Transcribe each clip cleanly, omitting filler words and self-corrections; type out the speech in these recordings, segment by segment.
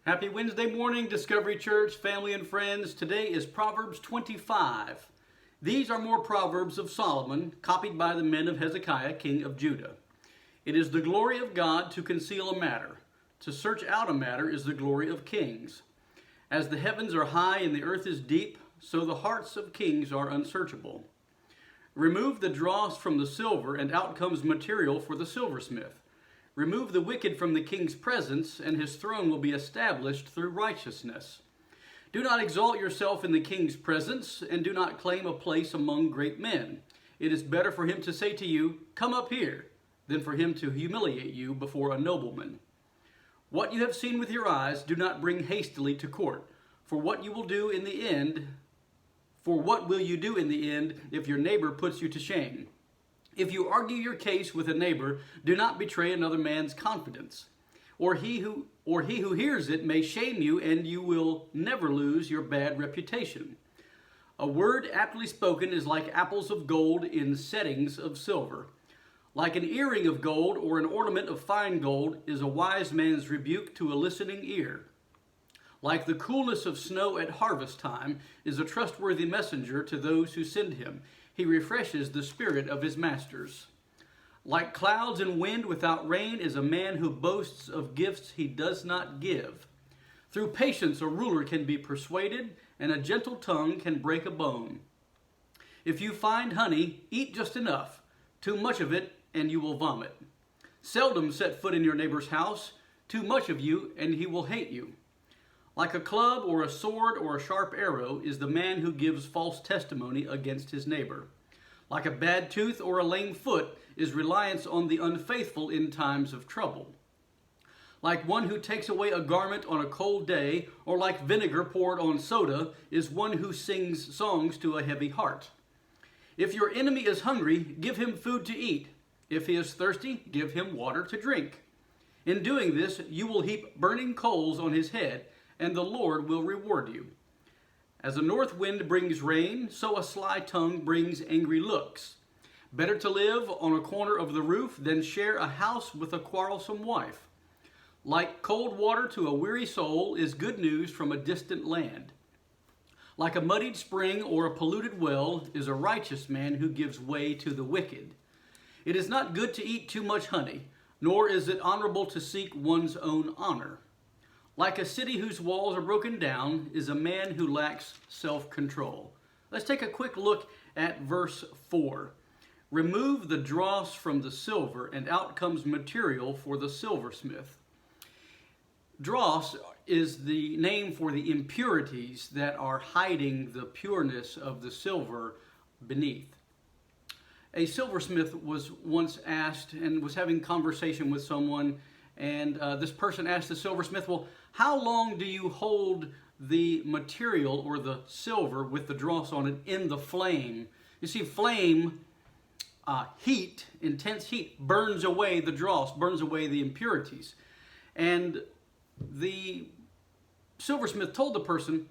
Happy Wednesday morning, Discovery Church, family and friends. Today is Proverbs 25. These are more Proverbs of Solomon, copied by the men of Hezekiah, king of Judah. It is the glory of God to conceal a matter. To search out a matter is the glory of kings. As the heavens are high and the earth is deep, so the hearts of kings are unsearchable. Remove the dross from the silver, and out comes material for the silversmith. Remove the wicked from the king's presence, and his throne will be established through righteousness. Do not exalt yourself in the king's presence, and do not claim a place among great men. It is better for him to say to you, "Come up here," than for him to humiliate you before a nobleman. What you have seen with your eyes, do not bring hastily to court, for what will you do in the end if your neighbor puts you to shame? If you argue your case with a neighbor, do not betray another man's confidence, or he who hears it may shame you, and you will never lose your bad reputation. A word aptly spoken is like apples of gold in settings of silver. Like an earring of gold or an ornament of fine gold is a wise man's rebuke to a listening ear. Like the coolness of snow at harvest time is a trustworthy messenger to those who send him. He refreshes the spirit of his masters. Like clouds and wind without rain is a man who boasts of gifts he does not give. Through patience a ruler can be persuaded, and a gentle tongue can break a bone. If you find honey, eat just enough. Too much of it, and you will vomit. Seldom set foot in your neighbor's house. Too much of you, and he will hate you. Like a club or a sword or a sharp arrow is the man who gives false testimony against his neighbor. Like a bad tooth or a lame foot is reliance on the unfaithful in times of trouble. Like one who takes away a garment on a cold day, or like vinegar poured on soda, is one who sings songs to a heavy heart. If your enemy is hungry, give him food to eat. If he is thirsty, give him water to drink. In doing this, you will heap burning coals on his head, and the Lord will reward you. As a north wind brings rain, so a sly tongue brings angry looks. Better to live on a corner of the roof than share a house with a quarrelsome wife. Like cold water to a weary soul is good news from a distant land. Like a muddied spring or a polluted well is a righteous man who gives way to the wicked. It is not good to eat too much honey, nor is it honorable to seek one's own honor. Like a city whose walls are broken down is a man who lacks self-control. Let's take a quick look at verse 4. Remove the dross from the silver, and out comes material for the silversmith. Dross is the name for the impurities that are hiding the pureness of the silver beneath. A silversmith was once asked and was having conversation with someone, and this person asked the silversmith, "Well, how long do you hold the material or the silver with the dross on it in the flame?" You see, flame, heat, intense heat, burns away the dross, burns away the impurities. And the silversmith told the person,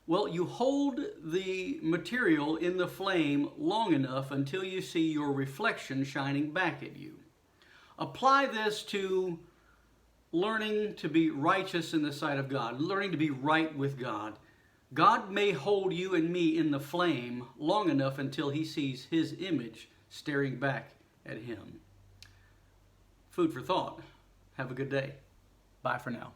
"Well, you hold the material in the flame long enough until you see your reflection shining back at you." Apply this to learning to be righteous in the sight of God, learning to be right with God. God may hold you and me in the flame long enough until he sees his image staring back at him. Food for thought. Have a good day. Bye for now.